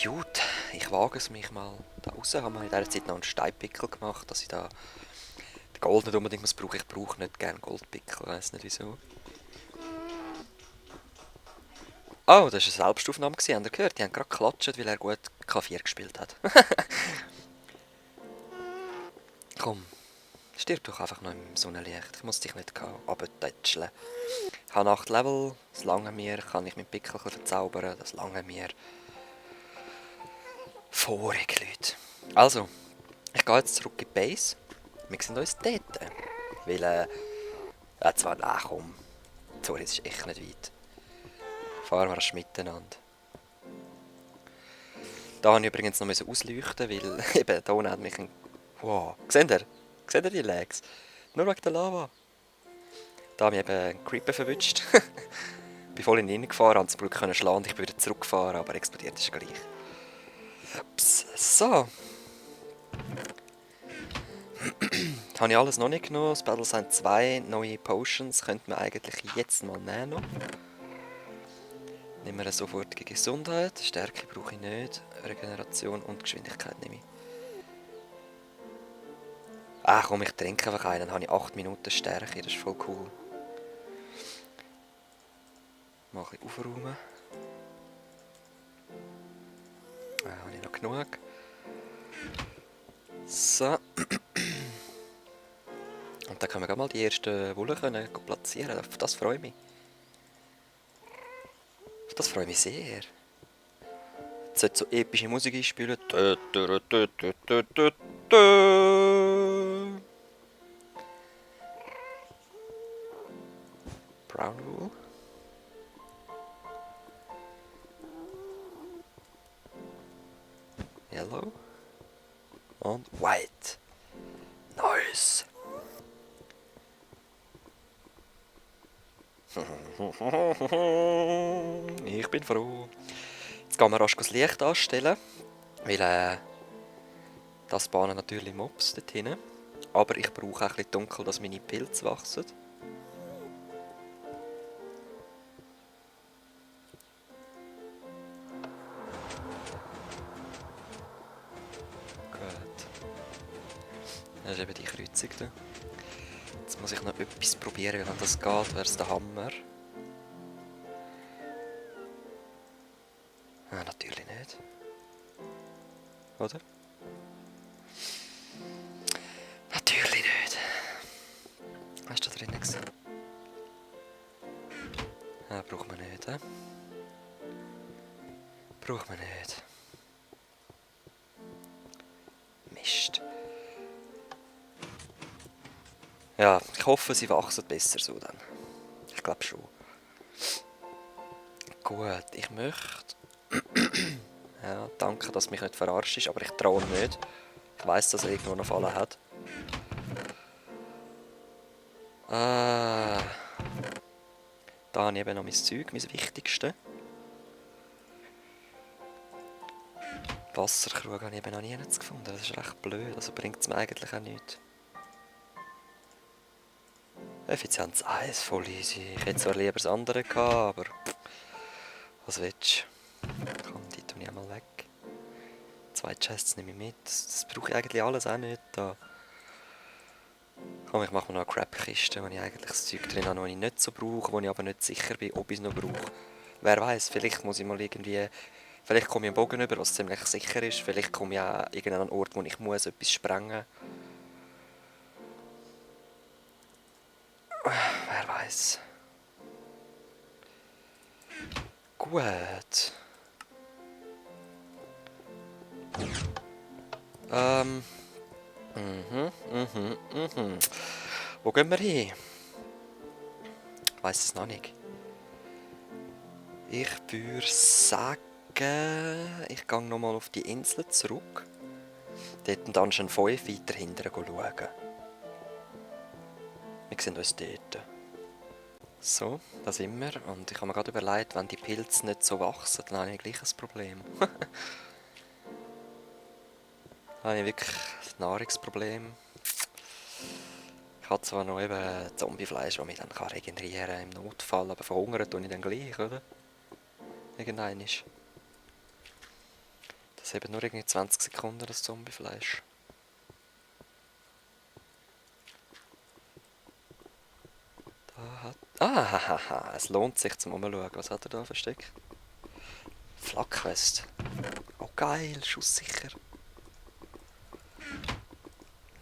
Gut, ich wage es mich mal da raus. Haben wir in dieser Zeit noch einen Steinpickel gemacht, dass ich da den Gold nicht unbedingt muss brauchen. Ich brauche nicht gerne Goldpickel, weiß nicht wieso. Oh, das war eine Selbstaufnahme. Habt ihr gehört? Die haben gerade geklatscht, weil er gut Klavier gespielt hat. Komm, stirb doch einfach noch im Sonnenlicht. Ich muss dich nicht runtertätscheln. Ich habe 8 Level, das lange mir. Kann ich mit Pickel verzaubern, das lange mir. Vorig, Leute. Also, ich gehe jetzt zurück in die Base. Wir sind uns dort. Weil, zwar, komm. Sorry, es ist echt nicht weit. Fahren wir rasch miteinander. Da musste ich übrigens noch ausleuchten, weil eben da unten hat mich ein... Wow, seht ihr? Seht ihr die Lags? Nur wegen der Lava. Da habe ich eben einen Creeper verwünscht. Bin voll in ihn reingefahren, konnte zum Glück schlagen und ich bin wieder zurückgefahren, aber explodiert ist gleich. Ups, so. Habe ich alles noch nicht genommen. Das Battle sind 2 neue Potions, könnte man eigentlich jetzt mal nehmen. Nehmen wir eine sofortige Gesundheit. Stärke brauche ich nicht. Regeneration und Geschwindigkeit nehme ich. Komm, ich trinke einfach einen. Dann habe ich 8 Minuten Stärke. Das ist voll cool. Mal ein bisschen aufräumen. Habe ich noch genug. So. Und dann können wir mal die ersten Wollen platzieren. Auf das freue ich mich. Auf das freue ich mich sehr. Jetzt sollte so epische Musik einspielen. Brown Wool. Yellow. Und White. Nice. Ich bin froh. Jetzt gehen wir rasch das Licht anstellen. Weil das bahnen natürlich Mobs dort hinten. Aber ich brauche auch ein bisschen dunkel, dass meine Pilze wachsen. Gut. Das ist eben die Kreuzung da. Jetzt muss ich noch etwas probieren, wenn das geht, wäre es der Hammer. Natürlich nicht. Oder? Natürlich nicht. Was ist da drin gewesen? Braucht man nicht, Braucht man nicht. Mist. Ja, ich hoffe, sie wachsen besser so dann. Ich glaube schon. Gut, ich möchte... Ja, danke, dass mich nicht verarscht ist, aber ich traue nicht. Ich weiss, dass er irgendwo noch Fallen hat. Da habe ich eben noch mein Zeug, mein Wichtigste. Wasserkrug habe ich eben noch nie gefunden. Das ist recht blöd, also bringt es mir eigentlich auch nichts. Effizienz 1, voll easy. Ich hätte zwar lieber das andere gehabt, aber was willst du? Komm, die tue ich einmal weg. 2 Chests nehme ich mit. Das brauche ich eigentlich alles auch nicht. Da. Komm, ich mache mir noch eine Crap-Kiste, wo ich eigentlich das Zeug drin habe, das ich nicht so brauche, wo ich aber nicht sicher bin, ob ich es noch brauche. Wer weiß, vielleicht muss ich mal irgendwie... Vielleicht komme ich einen Bogen über, was ziemlich sicher ist. Vielleicht komme ich auch an irgendeinen Ort, wo ich muss etwas sprengen muss. Wer weiß. Gut. Wo gehen wir hin? Ich weiss es noch nicht. Ich würde sagen, ich gehe nochmal auf die Insel zurück. Dort und dann schon 5 weiter hinterher schauen. Wir sehen uns dort. So, da sind wir. Und ich habe mir gerade überlegt, wenn die Pilze nicht so wachsen, dann habe ich gleich ein Problem. Dann habe ich wirklich ein Nahrungsproblem. Ich habe zwar noch eben Zombiefleisch, das mich dann regenerieren kann im Notfall, aber verhungern tue ich dann gleich, oder? Irgendein ist. Es haben nur irgendwie 20 Sekunden das Zombiefleisch. Da hat... Ah, hahaha, es lohnt sich zum Umschauen. Was hat er da versteckt? Flakquest. Oh geil, schusssicher.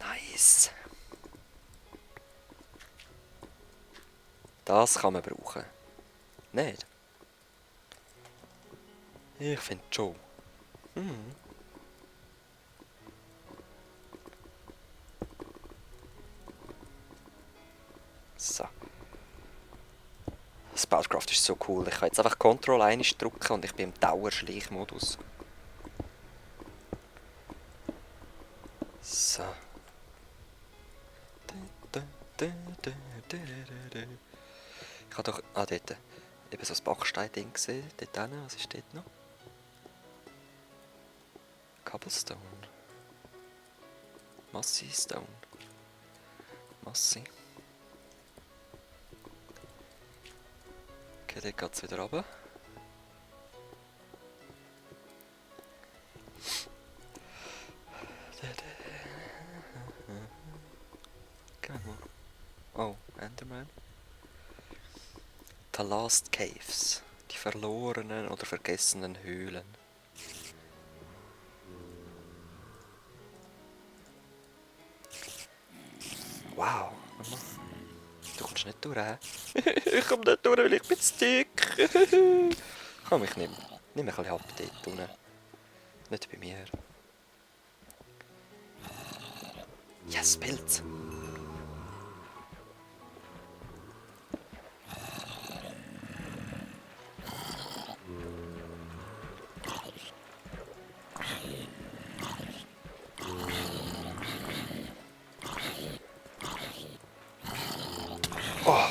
Nice. Das kann man brauchen. Nicht? Ich finde schon. Hm. So. Spellcraft ist so cool. Ich kann jetzt einfach Ctrl 1 drücken und ich bin im Dauerschleichmodus. So. Ich habe doch... Ah, dort. Eben so ein Backstein-Ding gesehen. Dort hinten. Was ist dort noch? Cobblestone. Massy Stone. Massy. Okay, dort geht es wieder runter. Oh, Enderman. The Last Caves. Die verlorenen oder vergessenen Höhlen. Wow. Du kommst nicht durch, hä? Ich komme nicht durch, weil ich bin zu dick. Komm, ich nimm ein bisschen ab dort unten. Nicht bei mir. Yes, Pilz. Oh.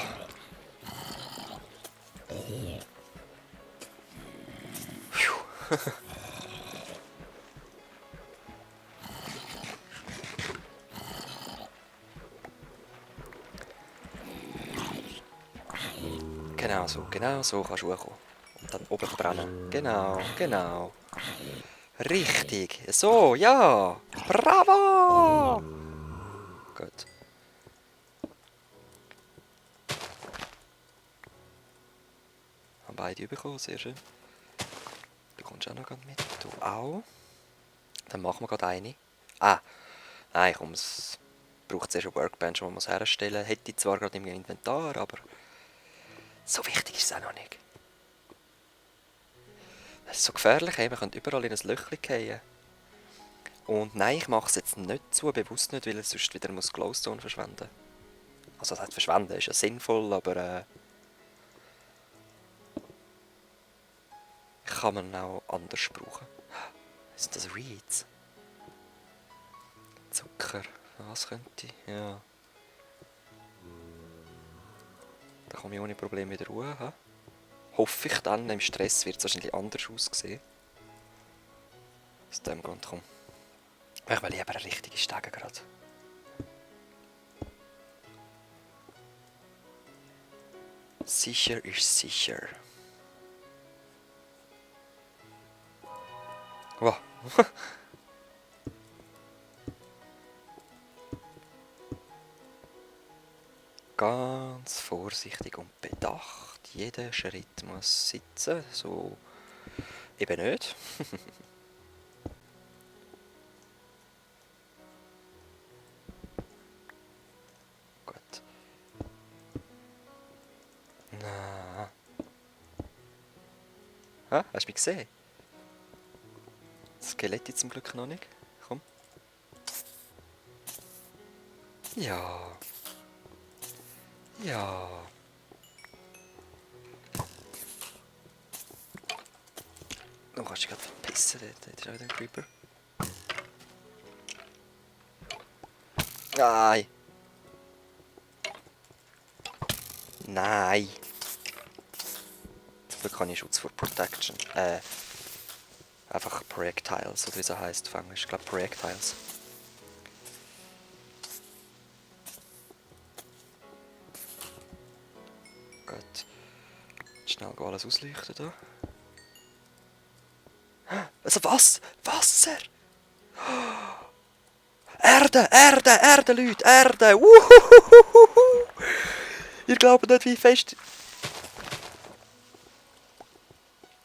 Genau so kannst du hochkommen. Und dann oben verbrennen. Genau. Richtig. So, ja. Bravo. Gut. Haben beide bekommen, sehr schön. Du kommst auch noch mit. Du auch. Dann machen wir gerade eine. Ah, nein, komm, es braucht zuerst eine Workbench, die man herstellen muss. Hätte ich zwar gerade im Inventar, aber so wichtig ist es auch noch nicht. Es ist so gefährlich, wir können überall in ein Löchchen fallen. Und nein, ich mache es jetzt nicht zu, bewusst nicht, weil es sonst wieder muss Glowstone verschwenden. Also das heißt verschwenden, ist ja sinnvoll, aber kann man auch anders brauchen. Sind das Reeds? Zucker, was könnte ich? Ja. Da komme ich ohne Probleme wieder ruhe. He? Hoffe ich dann, im Stress wird es wahrscheinlich anders aussehen. Aus dem Grund komm. Ich will lieber eine richtige Stege gerade. Sicher ist sicher. Wow. Ganz vorsichtig und bedacht. Jeder Schritt muss sitzen, so eben nicht. Gut. Na. Ah, hast du mich gesehen? Das Skelett zum Glück noch nicht. Komm. Ja. Ja. Du kannst dich gerade verpissen, dort ist auch wieder ein Creeper. Nein. Nein. Zum Glück habe ich Schutz vor Protection. Einfach Projectiles, oder wie es heisst auf Englisch. Ich glaube Projectiles. Gut. Schnell alles ausleuchten da. Also was? Wasser! Erde, Erde, Erde, Leute, Erde! Uhuhuhuhu. Ihr glaubt nicht, wie fest...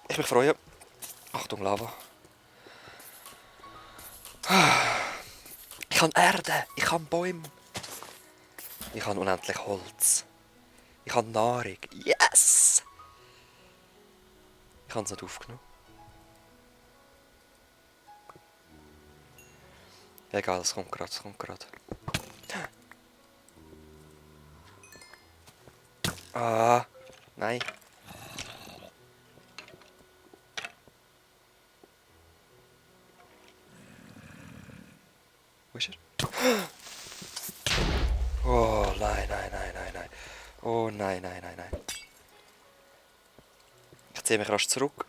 Ich mich freue. Achtung, Lava. Ich habe Erde, ich habe Bäume. Ich habe unendlich Holz. Ich habe Nahrung. Yes! Ich habe es nicht aufgenommen. Egal, es kommt gerade, es kommt gerade. Ah, nein. Wo ist er? Oh, nein, nein, nein, nein, nein. Oh, nein, nein, nein, nein. Ich ziehe mich rasch zurück.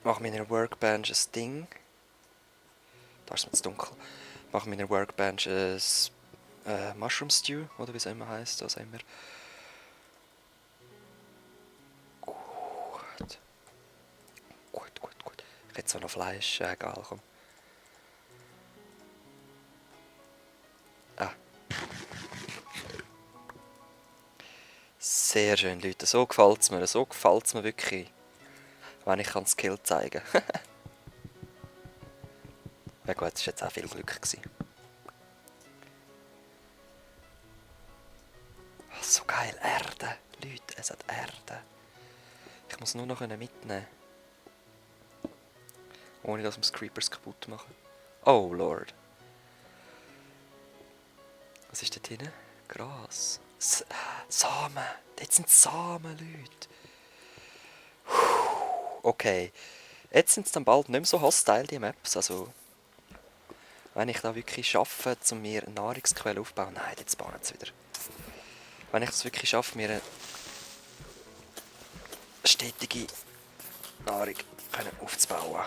Mache meiner Workbench ein Ding. Da ist es mir zu dunkel. Mache meiner Workbench ein Mushroom Stew, oder wie es immer heisst, was immer. Gut. Gut, gut, gut. Ich hätte zwar noch Fleisch, egal, komm. Ah. Sehr schön, Leute. So gefällt es mir. So gefällt es mir wirklich. Wenn ich kann Skill zeigen kann. Ja gut, das war jetzt auch viel Glück. Oh, so geil. Erde. Leute, es hat Erde. Ich muss nur noch mitnehmen. Ohne dass wir die Creepers kaputt machen. Oh Lord. Was ist dort hinten? Gras. Samen. Dort sind Samen, Leute. Okay. Jetzt sind es dann bald nicht mehr so hostile, die Maps. Also, wenn ich da wirklich schaffe, um mir eine Nahrungsquelle aufzubauen... Nein, jetzt bauen sie wieder. Wenn ich es wirklich schaffe, mir eine stetige Nahrung aufzubauen.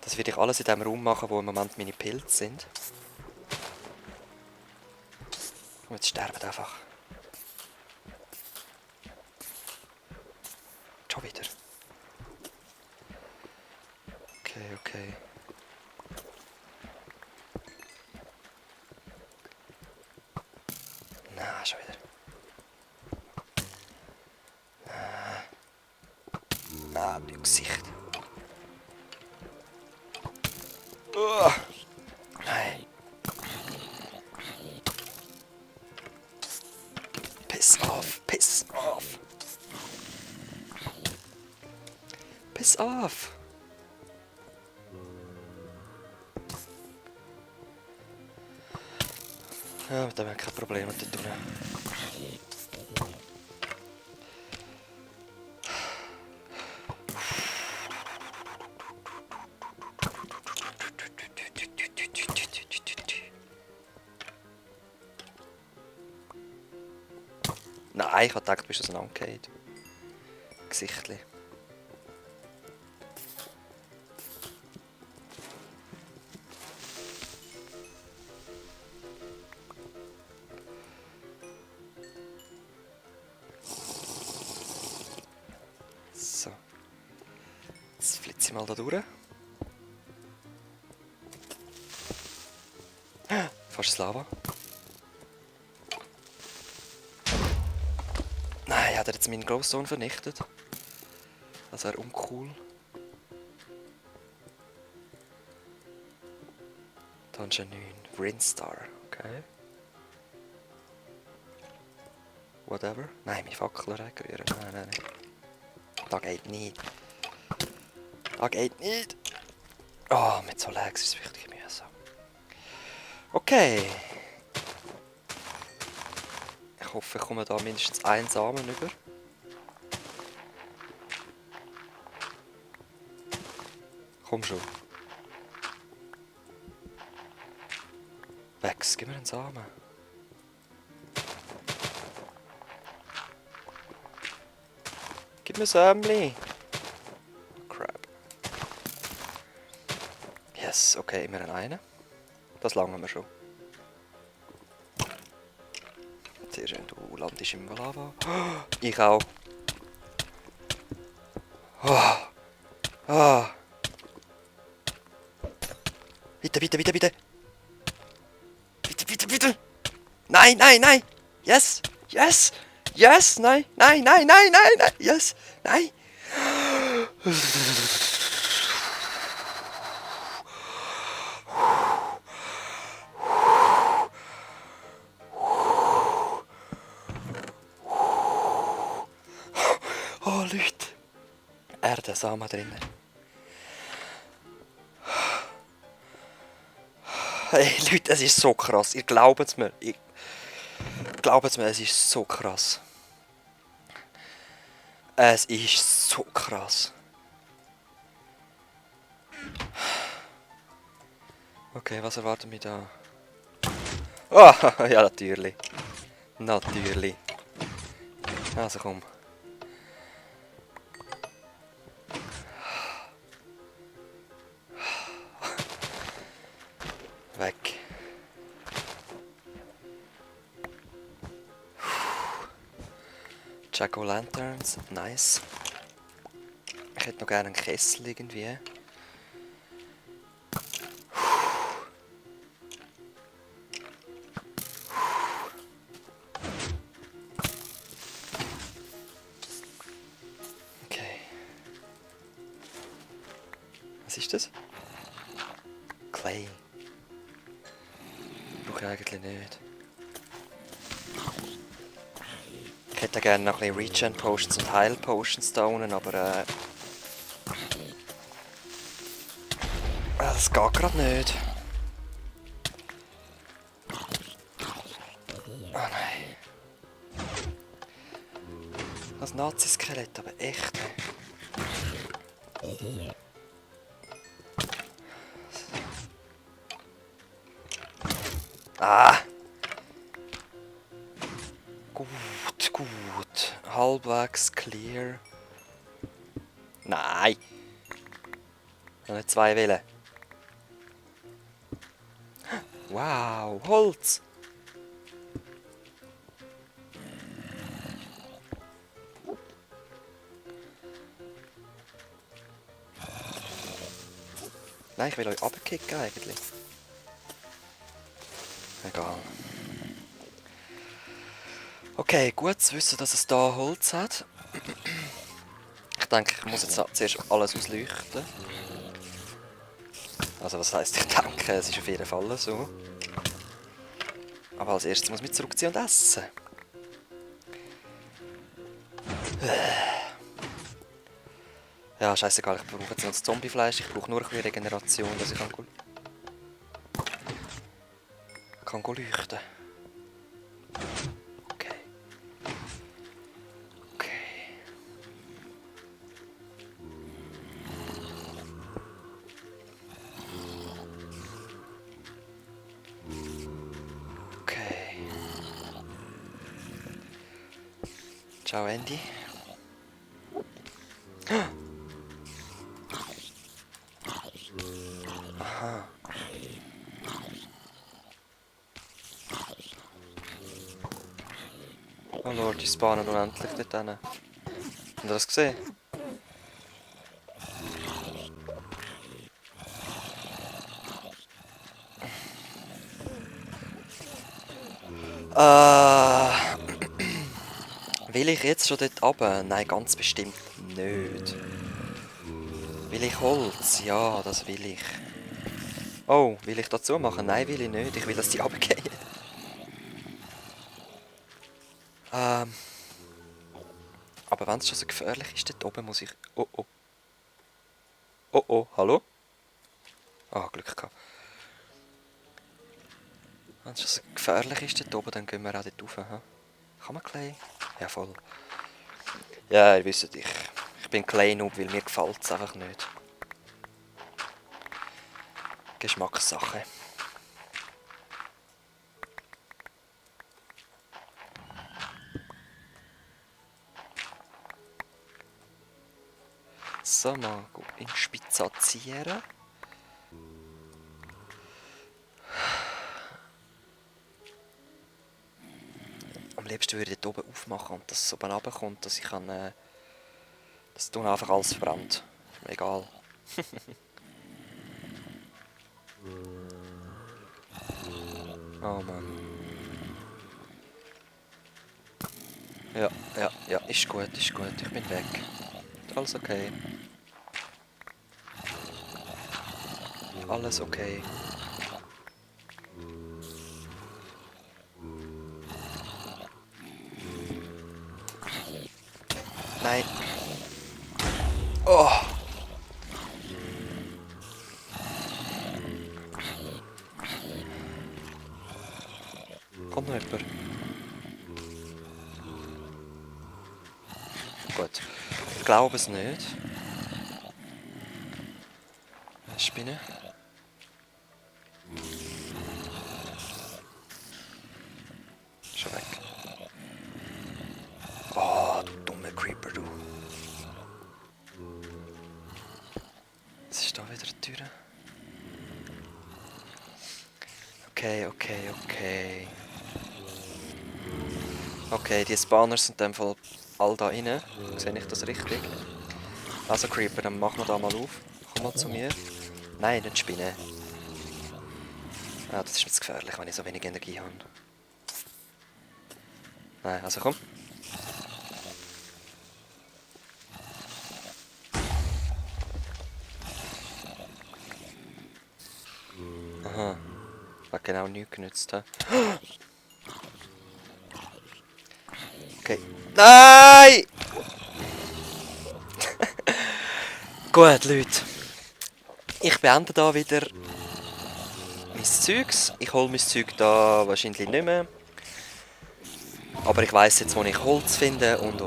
Das werde ich alles in dem Raum machen, wo im Moment meine Pilze sind. Und jetzt sterben einfach. Schon wieder. Okay, okay. Nein, schon wieder. Nein, mein Gesicht. Nein. Piss off, piss off. Piss off. Ja, da haben wir kein Problem mit dort unten. Nein, ich habe gedacht, du bist auseinandergefallen. Gesichtli. So. Jetzt flitze ich mal da durch. Fast das Lava. Nein, hat er jetzt meinen Glowstone vernichtet? Das wäre uncool. Dungeon 9. Brinstar. Okay. Whatever. Nein, meine Fackel rühren. Nein, nein, nein. Das geht nicht. Das geht nicht. Oh, mit so Lags ist es wirklich mühsam. Okay. Ich hoffe, ich komme da mindestens einen Samen über. Komm schon. Wex, gib mir einen Samen. Gib mir Sämli. Crap. Yes, okay, immer einen. Das langen wir schon. Sehr schön, du landest im Lava. Ich auch. Oh. Ah. Bitte, bitte, bitte, bitte. Bitte, bitte, bitte. Nein, nein, nein. Yes. Yes. Yes. Nein, nein, nein, nein, nein, nein. Yes. Nein. Oh, Leute. Erdensamen drinnen. Hey, Leute, es ist so krass. Ihr glaubt es mir. Glaubt es mir, es ist so krass. Es ist so krass. Okay, was erwartet mich da? Oh, ja, natürlich. Natürlich. Also komm. Weg. Jack-O-Lanterns, nice. Ich hätte noch gerne einen Kessel irgendwie. Okay. Was ist das? Clay. Brauche ich eigentlich nicht. Ich hätte gerne noch ein bisschen Regen Potions und Heil Potions da unten, aber das geht gerade nicht. Oh nein. Das Nazi-Skelett, aber echt. Ah! Gut, gut. Halbwegs clear. Nein! Noch nicht zwei wählen. Wow, Holz! Nein, ich will euch runterkicken eigentlich. Egal. Okay, gut zu wissen, dass es da Holz hat. Ich denke, ich muss jetzt zuerst alles ausleuchten. Also was heisst, ich denke, es ist auf jeden Fall so. Aber als erstes muss ich zurückziehen und essen. Ja, scheißegal, ich brauche jetzt noch das Zombiefleisch. Ich brauche nur ein bisschen Regeneration, dass ich kann leuchten. Okay. Okay. Okay. Ciao, Andy. Aha. Oh Lord, die spawnen unendlich dort hin. Habt ihr das gesehen? Will ich jetzt schon dort runter? Nein, ganz bestimmt nicht. Will ich Holz? Ja, das will ich. Oh, will ich dazu machen? Nein, will ich nicht. Ich will, dass die runtergehen. Aber wenn es schon so gefährlich ist, dort oben muss ich... Oh, oh. Oh, oh, hallo? Ah, Glück gehabt. Wenn es schon so gefährlich ist dort oben, dann gehen wir auch dort rauf. He? Kann man Clay? Ja, voll. Ja, ihr wisst, ich bin Clay-Noob, weil mir gefällt es einfach nicht. Geschmackssache. So, mal inspizieren. Am liebsten würde ich dort oben aufmachen und dass es oben runterkommt, dass ich kann... dass es einfach alles verbrennt. Ist mir egal. Oh Mann. Ja, ja, ja, ist gut, ich bin weg. Alles okay. Alles okay. Nein. Oh! Kommt noch jemand? Gut. Ich glaube es nicht. Spinne. Schon weg. Oh, du dumme Creeper, du. Was ist da wieder die Tür? Okay. Okay, die Spawner sind in dem Fall all da rein. Sehe ich das richtig? Also Creeper, dann mach noch da mal auf. Komm mal zu mir. Nein, nicht Spinne. Ah, das ist mir zu gefährlich, wenn ich so wenig Energie habe. Nein, also komm. Aha. Hat genau nichts genützt. He? Okay. Nein! Gut, Leute. Ich beende da wieder mein Zeugs. Ich hole mein Zeug da wahrscheinlich nicht mehr. Aber ich weiss jetzt, wo ich Holz finde und.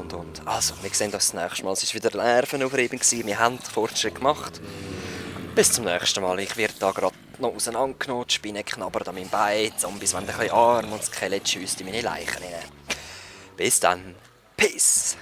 Also, wir sehen uns das nächste Mal. Es war wieder nervenaufreibend. Wir haben Fortschritt gemacht. Bis zum nächsten Mal. Ich werde da gerade noch auseinandergenommen. Die Spinne knabbert an meinem Bein. Die Zombies werden ein bisschen arm und das Skelett schiesst in meine Leichen rein. Bis dann. Peace.